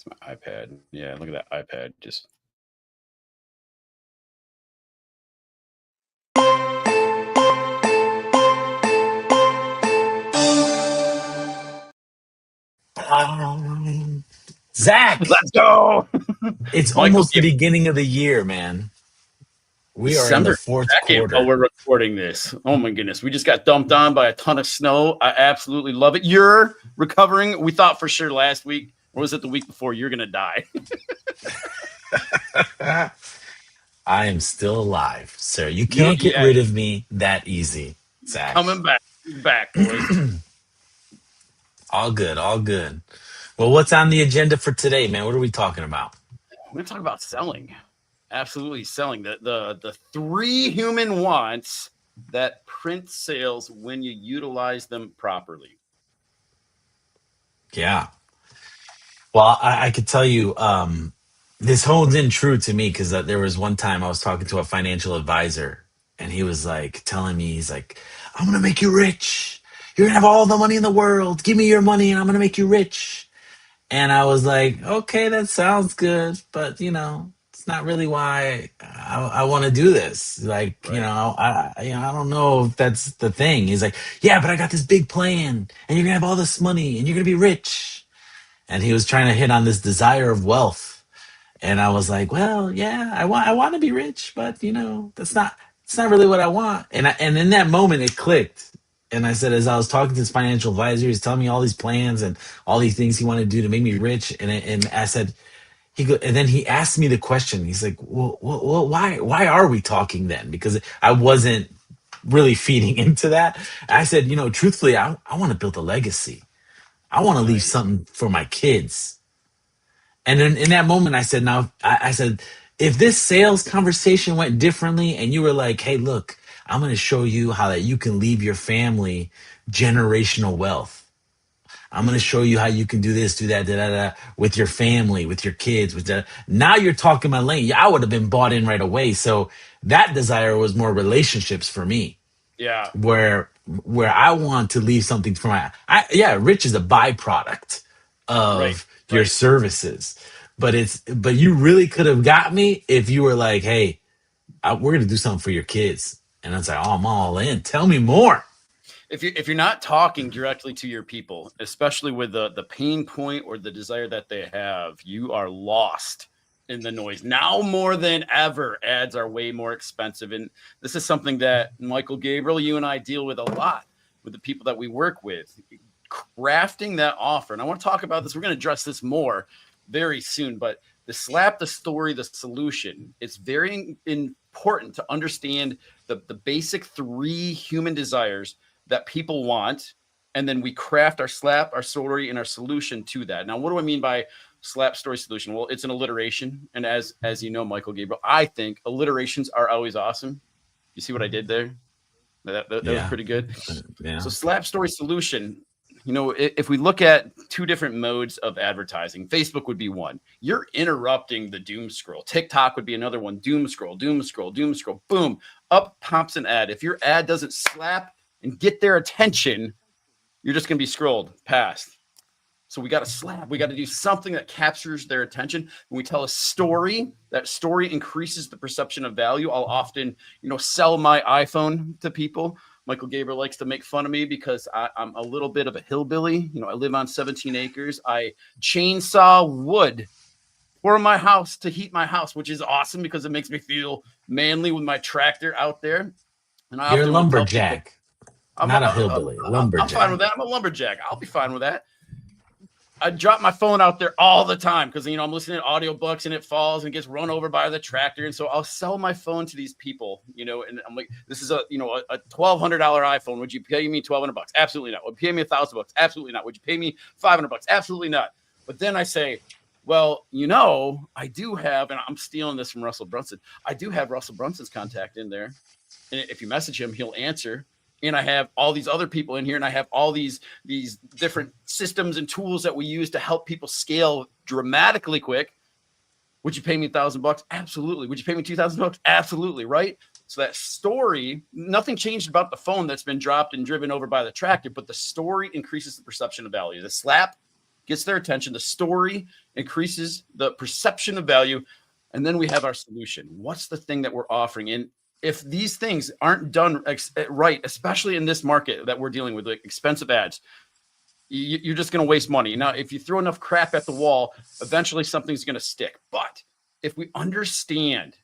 My iPad. Yeah, look at that iPad. Just Zach, let's go. it's Michael almost the beginning of the year, man. We are in the December fourth 2nd while quarter. we're recording this. Oh my goodness. We just got dumped on by a ton of snow. I absolutely love it. You're recovering. We thought for sure last week, or was it the week before, you're going to die. I am still alive, sir. You You, can't get yeah, rid of me that easy, Zach. coming back. Back, boys. All good, all good. Well, what's on the agenda for today, man? What are we talking about? We're going to talk about selling. Absolutely selling. The three human wants that print sales when you utilize them properly. Yeah. Well, I could tell you, this holds in true to me because there was one time I was talking to a financial advisor, and he was like telling me, he's like, "I'm gonna make you rich. You're gonna have all the money in the world. Give me your money, and I'm gonna make you rich." And I was like, "Okay, that sounds good, but it's not really why I want to do this. Like, Right. I don't know if that's the thing." He's like, "Yeah, but I got this big plan, and you're gonna have all this money, and you're gonna be rich." And he was trying to hit on this desire of wealth. And I was like, well, yeah, I want to be rich, but it's not really what I want. And in that moment it clicked. And I said, as I was talking to this financial advisor, he's telling me all these plans and all these things he wanted to do to make me rich. And I said, and then he asked me the question. He's like, well, why are we talking then? Because I wasn't really feeding into that. I said, truthfully, I want to build a legacy. I want to leave Nice. something for my kids. And then in that moment, I said, I said, if this sales conversation went differently and you were like, hey, look, I'm going to show you how that you can leave your family generational wealth. I'm going to show you how you can do this, do that, da, da, da, with your family, with your kids, with that. Now you're talking my lane. Yeah, I would have been bought in right away. So that desire was more relationships for me, Yeah. where I want to leave something for yeah, rich is a byproduct Right. of your Right. services. But you really could have got me if you were like, hey, we're gonna do something for your kids. And I was like, oh, I'm all in. Tell me more. If you're not talking directly to your people, especially with the pain point or the desire that they have, you are lost in the noise. Now more than ever, ads are way more expensive. And this is something that Michael Gabriel, you and I deal with a lot with the people that we work with. Crafting that offer. And I want to talk about this. We're going to address this more very soon, but the slap, the story, the solution, it's very important to understand the basic three human desires that people want, and then we craft our slap, our story, and our solution to that. Now, what do I mean by slap, story, solution? Well, it's an alliteration, and as you know, Michael Gabriel, I think alliterations are always awesome. You see what I did there? That was Yeah. pretty good. Yeah. So, slap, story, solution. If we look at two different modes of advertising, Facebook would be one. You're interrupting the doom scroll. TikTok would be another one. Doom scroll, doom scroll, doom scroll. Boom, up pops an ad. If your ad doesn't slap and get their attention, you're just going to be scrolled past. So we got to slap. We got to do something that captures their attention. When we tell a story, that story increases the perception of value. I'll often, sell my iPhone to people. Michael Gabriel likes to make fun of me because I'm a little bit of a hillbilly. I live on 17 acres. I chainsaw wood for my house to heat my house, which is awesome because it makes me feel manly with my tractor out there. And I You're a often will tell people, lumberjack, I'm not a hillbilly. I'm fine with Lumberjack. that. I'm a lumberjack. I'll be fine with that. I drop my phone out there all the time because I'm listening to audiobooks and it falls and gets run over by the tractor. And so I'll sell my phone to these people, and I'm like, this is a $1,200 iPhone. Would you pay me $1,200? Absolutely not. Would you pay me $1,000? Absolutely not. Would you pay me $500? Absolutely not. But then I say, well, I do have, and I'm stealing this from Russell Brunson. I do have Russell Brunson's contact in there. And if you message him, he'll answer. And I have all these other people in here, and I have all these different systems and tools that we use to help people scale dramatically quick. Would you pay me $1,000? Absolutely. Would you pay me $2,000? Absolutely. Right. So that story, nothing changed about the phone that's been dropped and driven over by the tractor, but the story increases the perception of value. The slap gets their attention. The story increases the perception of value. And then we have our solution. What's the thing that we're offering? And if these things aren't done right, especially in this market that we're dealing with, like expensive ads, you're just going to waste money. Now, if you throw enough crap at the wall, eventually something's going to stick. But if we understand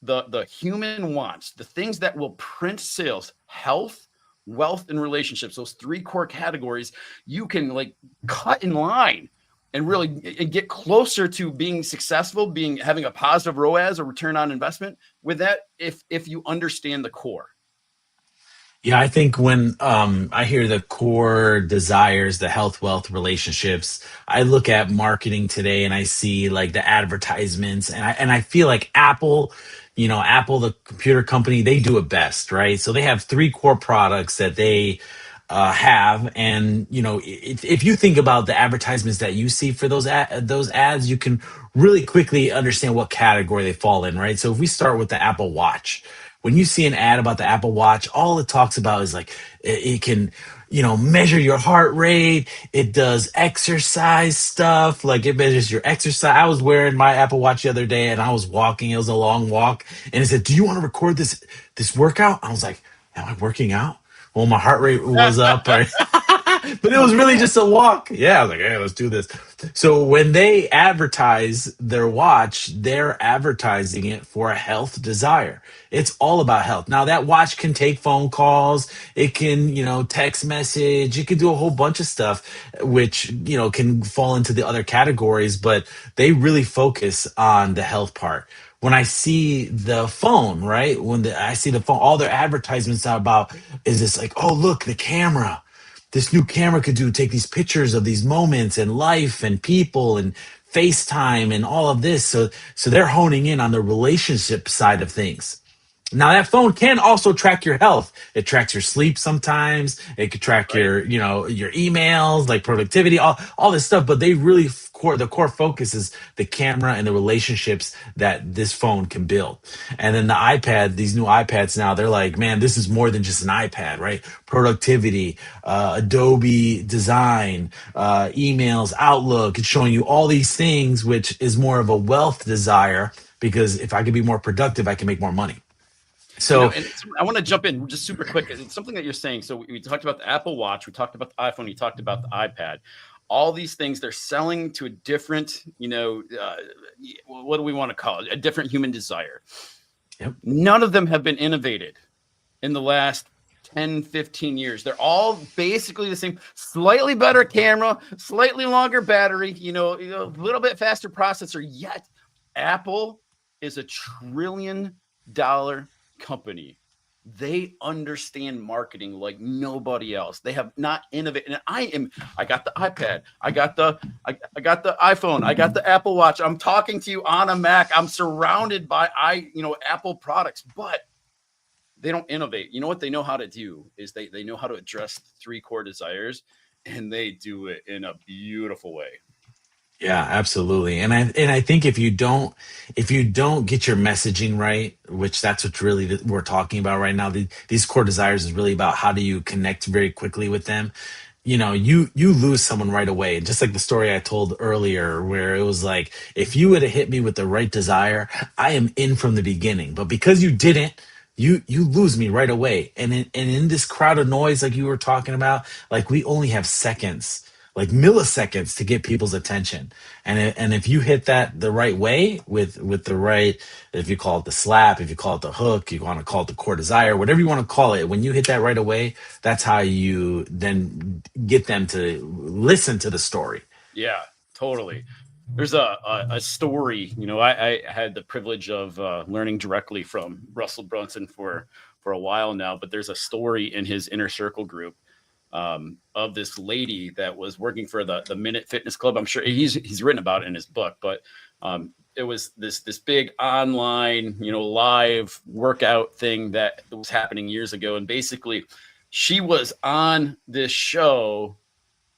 the human wants, the things that will print sales, health, wealth, and relationships, those three core categories, you can like cut in line and really get closer to being successful, having a positive ROAS or return on investment with that, if you understand the core. Yeah, I think when I hear the core desires, the health, wealth, relationships, I look at marketing today and I see like the advertisements, and I feel like Apple, Apple, the computer company, they do it best, right? So they have three core products that they have, and if you think about the advertisements that you see for those ads, you can really quickly understand what category they fall in, right? So if we start with the Apple Watch, when you see an ad about the Apple Watch, all it talks about is like it can, measure your heart rate. It does exercise stuff, like it measures your exercise. I was wearing my Apple Watch the other day and I was walking. It was a long walk, and it said, "Do you want to record this workout?" I was like, "Am I working out?" Well, my heart rate was up, right? But it was really just a walk. Yeah, I was like, "Hey, let's do this." So when they advertise their watch, they're advertising it for a health desire. It's all about health. Now that watch can take phone calls, it can, text message, it can do a whole bunch of stuff, which, can fall into the other categories, but they really focus on the health part. When I see the phone, right? I see the phone, all their advertisements are about is this like, oh, look, the camera. This new camera could take these pictures of these moments and life and people and FaceTime and all of this. So they're honing in on the relationship side of things. Now that phone can also track your health. It tracks your sleep sometimes. It could track Right. your emails, like productivity, all this stuff. But they really the core focus is the camera and the relationships that this phone can build. And then the iPad, these new iPads now, they're like, man, this is more than just an iPad, right? Productivity, Adobe design, emails, Outlook. It's showing you all these things, which is more of a wealth desire, because if I can be more productive, I can make more money. So, And I want to jump in just super quick. It's something that you're saying. So we talked about the Apple Watch, we talked about the iPhone, you talked about the iPad. All these things, they're selling to a different, what do we want to call it? A different human desire. yep. None of them have been innovated in the last 10, 15 years. They're all basically the same, slightly better camera, slightly longer battery, a little bit faster processor. Yet Apple is $1 trillion company. They understand marketing like nobody else. They have not innovated. And I got the iPad, I got the iPhone, I got the Apple Watch. I'm talking to you on a Mac. I'm surrounded by Apple products, but they don't innovate. You know what they know how to do is they know how to address 3 core desires, and they do it in a beautiful way. Yeah, absolutely. And I think if you don't get your messaging right, which that's what really we're talking about right now, these core desires is really about how do you connect very quickly with them. You lose someone right away. Just like the story I told earlier, where it was like, if you would have hit me with the right desire, I am in from the beginning. But because you didn't, you lose me right away. And in this crowd of noise, like you were talking about, like we only have seconds, like milliseconds to get people's attention. And if you hit that the right way with the right, if you call it the slap, if you call it the hook, you want to call it the core desire, whatever you want to call it, when you hit that right away, that's how you then get them to listen to the story. Yeah, totally. There's a story, I had the privilege of learning directly from Russell Brunson for a while now, but there's a story in his inner circle group of this lady that was working for the Minute Fitness Club. I'm sure he's written about it in his book, but it was this big online, live workout thing that was happening years ago. And basically she was on this show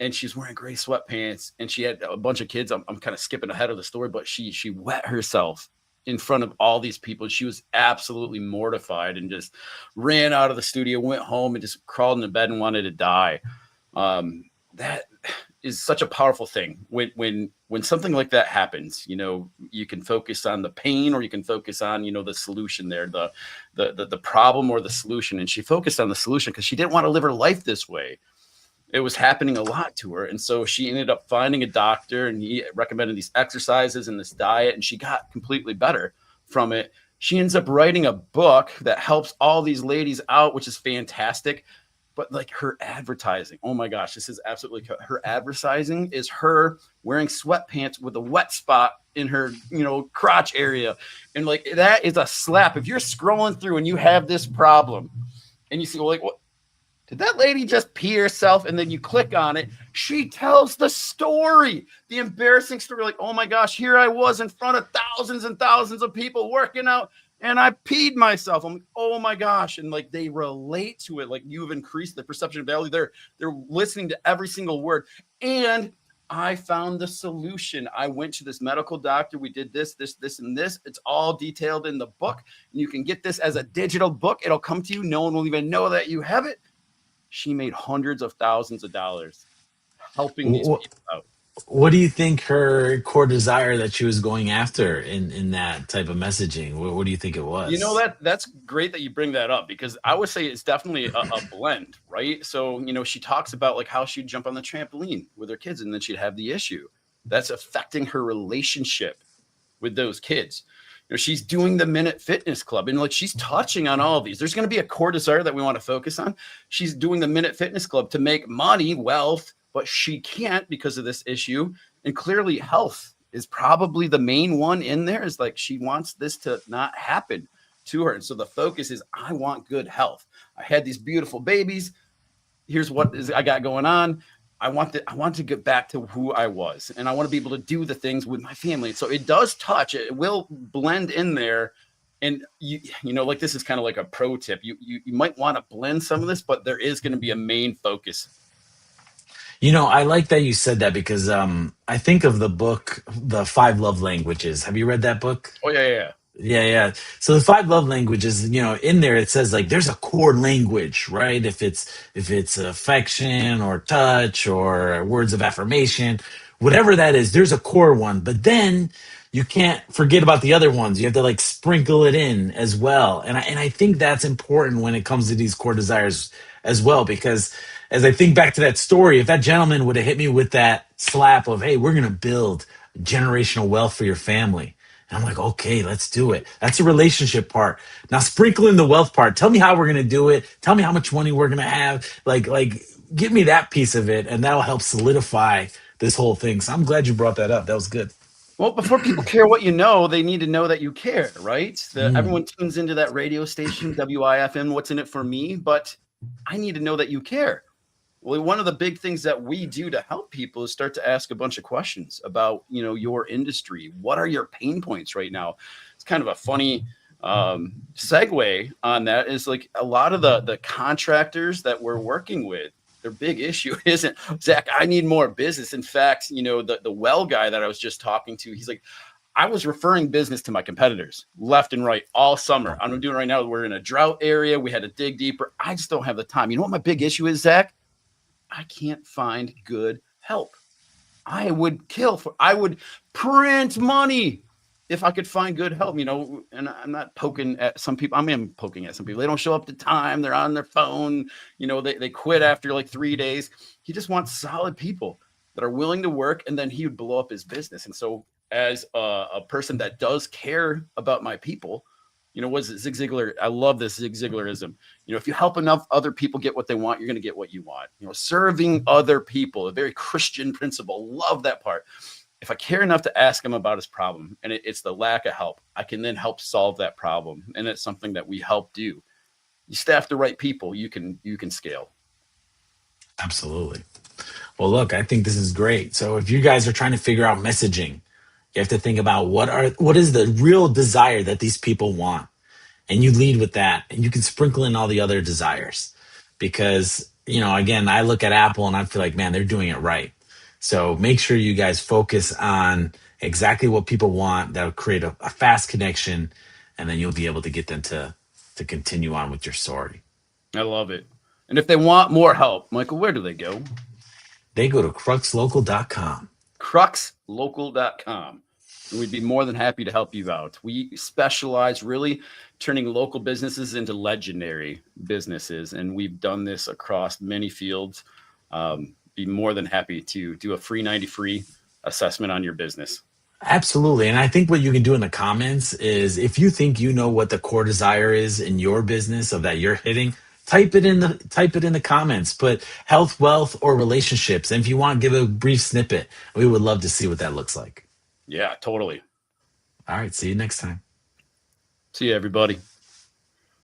and she's wearing gray sweatpants and she had a bunch of kids. I'm kind of skipping ahead of the story, but she wet herself in front of all these people. She was absolutely mortified and just ran out of the studio, went home and just crawled into bed and wanted to die. That is such a powerful thing when something like that happens. You can focus on the pain, or you can focus on the solution there, the problem or the solution. And she focused on the solution because she didn't want to live her life this way. It was happening a lot to her, and so she ended up finding a doctor, and he recommended these exercises and this diet, and she got completely better from it. She ends up writing a book that helps all these ladies out, which is fantastic. But like her advertising, oh my gosh, this is absolutely her advertising is her wearing sweatpants with a wet spot in her crotch area. And like that is a slap. If you're scrolling through and you have this problem and you see, well, like, what did that lady just pee herself? And then you click on it. She tells the story, the embarrassing story. Like, oh my gosh, here I was in front of thousands and thousands of people working out, and I peed myself. I'm like, oh my gosh. And like they relate to it. Like you've increased the perception of value. They're listening to every single word. And I found the solution. I went to this medical doctor. We did this, and this. It's all detailed in the book. And you can get this as a digital book. It'll come to you. No one will even know that you have it. She made hundreds of thousands of dollars helping these people out. What do you think her core desire that she was going after in that type of messaging? What do you think it was? That's great that you bring that up, because I would say it's definitely a blend, right? So, she talks about like how she'd jump on the trampoline with her kids, and then she'd have the issue that's affecting her relationship with those kids. She's doing the Minute Fitness Club, and like she's touching on all of these. There's going to be a core desire that we want to focus on. She's doing the Minute Fitness Club to make money, wealth, but she can't because of this issue. And clearly health is probably the main one in there, is like she wants this to not happen to her. And so the focus is, I want good health. I had these beautiful babies. Here's what I got going on. I want to get back to who I was, and I want to be able to do the things with my family. So it does touch, it will blend in there. And like this is kind of like a pro tip. You might want to blend some of this, but there is going to be a main focus. I like that you said that, because I think of the book, The Five Love Languages. Have you read that book? Oh yeah. Yeah, yeah. So the five love languages, in there it says like there's a core language, right? If it's affection or touch or words of affirmation, whatever that is, there's a core one. But then you can't forget about the other ones. You have to like sprinkle it in as well. And I think that's important when it comes to these core desires as well, because as I think back to that story, if that gentleman would have hit me with that slap of, hey, we're gonna build generational wealth for your family. And I'm like, okay, let's do it. That's the relationship part. Now sprinkle in the wealth part. Tell me how we're gonna do it. Tell me how much money we're gonna have. Like, give me that piece of it, and that'll help solidify this whole thing. So I'm glad you brought that up. That was good. Well, before people care what you know, they need to know that you care, right? Mm, Everyone tunes into that radio station, WIFM, what's in it for me? But I need to know that you care. Well, one of the big things that we do to help people is start to ask a bunch of questions about, your industry. What are your pain points right now? It's kind of a funny segue on that, is like a lot of the contractors that we're working with, their big issue isn't, Zach, I need more business. In fact, the well guy that I was just talking to, he's like, I was referring business to my competitors left and right all summer. I'm doing right now. We're in a drought area. We had to dig deeper. I just don't have the time. You know what my big issue is, Zach? I can't find good help. I would print money if I could find good help, and I'm not poking at some people. I mean, I'm poking at some people. They don't show up to time. They're on their phone. They quit after like 3 days. He just wants solid people that are willing to work, and then he would blow up his business. And so as a person that does care about my people, what is it? Zig Ziglar. I love this Zig Ziglarism. If you help enough other people get what they want, you're going to get what you want. Serving other people, a very Christian principle. Love that part. If I care enough to ask him about his problem, and it's the lack of help, I can then help solve that problem. And it's something that we help do. You staff the right people, you can scale. absolutely. Well, look, I think this is great. So if you guys are trying to figure out messaging, you have to think about what is the real desire that these people want, and you lead with that, and you can sprinkle in all the other desires, because again, I look at Apple and I feel like, man, they're doing it right. So make sure you guys focus on exactly what people want. That'll create a fast connection, and then you'll be able to get them to continue on with your story. I love it. And if they want more help, Michael, where do they go? they go to CruxLocal.com. CruxLocal.com. And we'd be more than happy to help you out. We specialize really turning local businesses into legendary businesses, and we've done this across many fields. Be more than happy to do a free 90 free assessment on your business. Absolutely. And I think what you can do in the comments is if you think you know what the core desire is in your business of that you're hitting, type it in the comments. Put health, wealth, or relationships. And if you want, give a brief snippet. We would love to see what that looks like. Yeah, totally. All right. See you next time. See you, everybody.